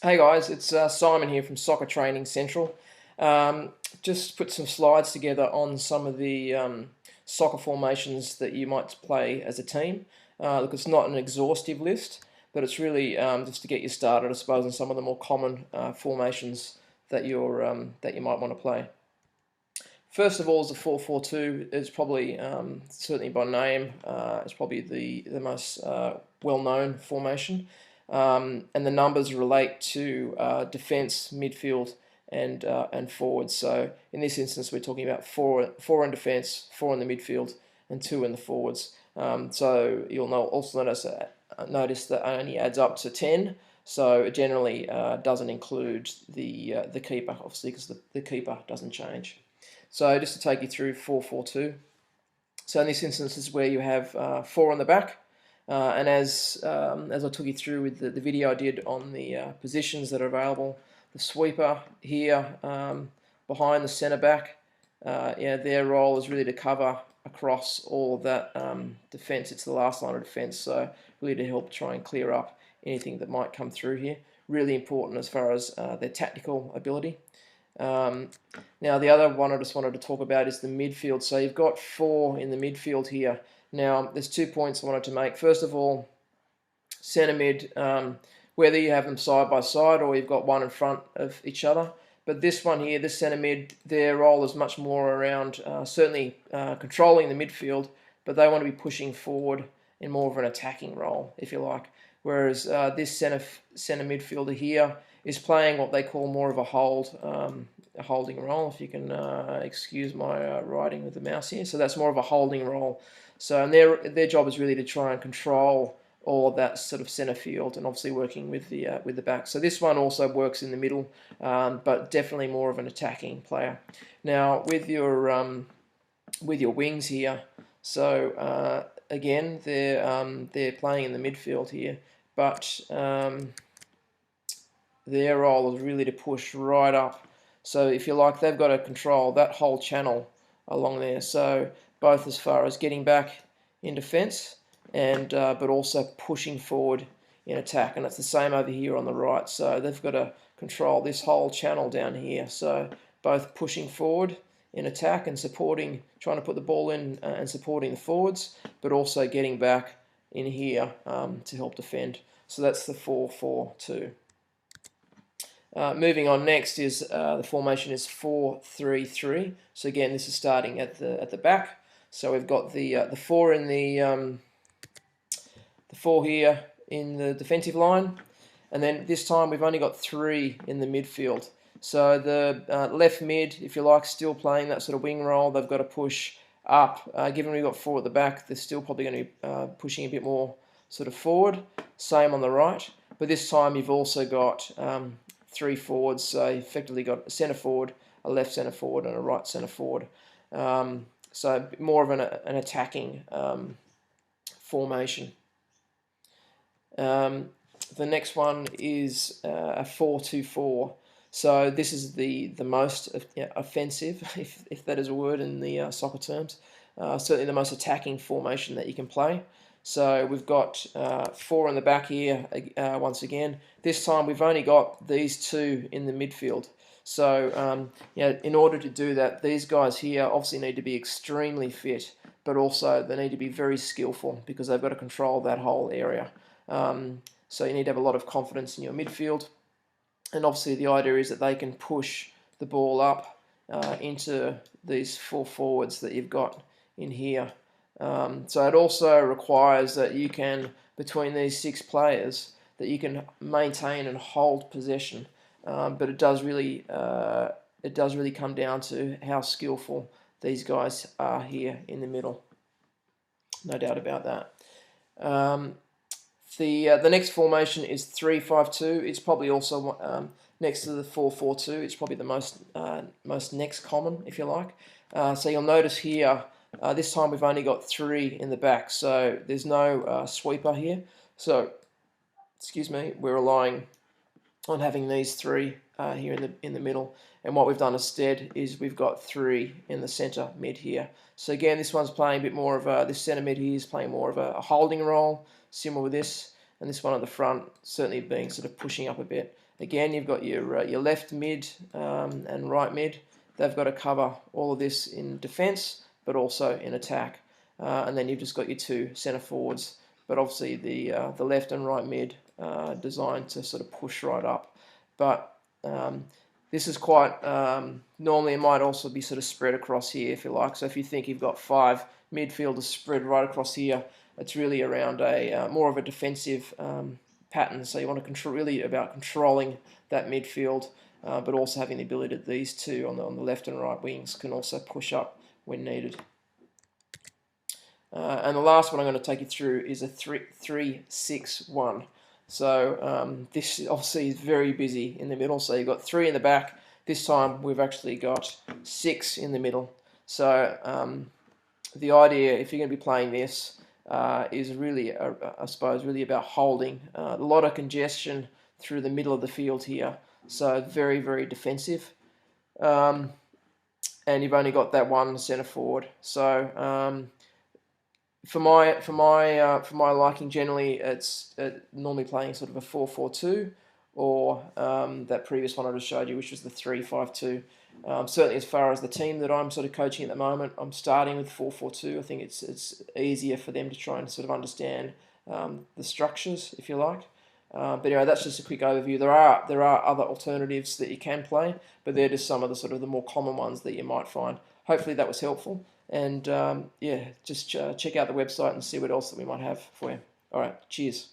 Hey guys, it's Simon here from Soccer Training Central. Just put some slides together on some of the soccer formations that you might play as a team. Look, it's not an exhaustive list, but it's really just to get you started, I suppose, on some of the more common formations that you might want to play. First of all, is the 4-4-2. It's probably certainly by name, it's probably the most well-known formation. And the numbers relate to defence, midfield, and forwards. So in this instance, we're talking about four in defence, four in the midfield, and two in the forwards. So you'll also notice that only adds up to 10. So it generally doesn't include the keeper, obviously, because the keeper doesn't change. So just to take you through 4-4-2. So in this instance, this is where you have four on the back. And as I took you through with the video I did on the positions that are available, the sweeper here behind the centre back, their role is really to cover across all of that defence. It's the last line of defence, so really to help try and clear up anything that might come through here. Really important as far as their tactical ability. Now the other one I just wanted to talk about is the midfield. So you've got four in the midfield here. Now there's 2 points I wanted to make. First of all, centre mid, whether you have them side by side or you've got one in front of each other. But this one here, this centre mid, their role is much more around certainly controlling the midfield, but they want to be pushing forward in more of an attacking role, if you like. Whereas this centre midfielder here is playing what they call more of a holding role, if you can excuse my writing with the mouse here. So that's more of a holding role. So and their job is really to try and control all of that sort of centre field, and obviously working with the back. So this one also works in the middle, but definitely more of an attacking player. Now with your wings here, so again they're playing in the midfield here, but their role is really to push right up. So if you like, they've got to control that whole channel along there. So both as far as getting back in defence and but also pushing forward in attack. And it's the same over here on the right. So they've got to control this whole channel down here. So both pushing forward in attack and supporting, trying to put the ball in and supporting the forwards, but also getting back in here to help defend. So that's the 4-4-2. Moving on, next is the formation is 4-3-3. So again, this is starting at the back. So we've got the four in the four here in the defensive line, and then this time we've only got three in the midfield. So the left mid, if you like, still playing that sort of wing role. They've got to push up. Given we've got four at the back, they're still probably going to be pushing a bit more sort of forward. Same on the right, but this time you've also got three forwards, so you effectively got a centre forward, a left centre forward, and a right centre forward. So more of an attacking formation. The next one is a 4-2-4. So this is the most offensive, if that is a word in the soccer terms. Certainly the most attacking formation that you can play. So we've got four in the back here once again. This time we've only got these two in the midfield. So in order to do that, these guys here obviously need to be extremely fit, but also they need to be very skillful because they've got to control that whole area. So you need to have a lot of confidence in your midfield. And obviously the idea is that they can push the ball up into these four forwards that you've got in here. So it also requires that you can, between these six players, that you can maintain and hold possession. But it does really come down to how skillful these guys are here in the middle. No doubt about that. The next formation is 3-5-2. It's probably also next to the 4-4-2. It's probably the most next common, if you like. So you'll notice here, this time we've only got three in the back, so there's no sweeper here. So, excuse me, we're relying on having these three here in the middle. And what we've done instead is we've got three in the centre mid here. So again, this one's playing a bit more of this centre mid here is playing more of a holding role, similar with this. and this one at the front certainly being sort of pushing up a bit. Again, you've got your left mid and right mid. They've got to cover all of this in defence, but also in attack. And then you've just got your two centre forwards, but obviously the left and right mid designed to sort of push right up. But this is quite, normally it might also be sort of spread across here if you like. So if you think you've got 5 midfielders spread right across here, it's really around a more of a defensive pattern. So you want to really about controlling that midfield, but also having the ability that these two on the left and right wings can also push up when needed. And the last one I'm going to take you through is a 3-6-1. So this obviously is very busy in the middle. So you've got 3 in the back. This time we've actually got 6 in the middle. So the idea, if you're going to be playing this, is really, I suppose, really about holding. A lot of congestion through the middle of the field here. So very, very defensive. And you've only got that one centre forward. So for my liking, generally it's normally playing sort of a 4-4-2, or that previous one I just showed you, which was the 3-5-2. Certainly, as far as the team that I'm sort of coaching at the moment, I'm starting with 4-4-2. I think it's easier for them to try and sort of understand the structures, if you like. But anyway, that's just a quick overview. There are other alternatives that you can play, but they're just some of the sort of the more common ones that you might find. Hopefully that was helpful. And yeah, just check out the website and see what else that we might have for you. All right, cheers.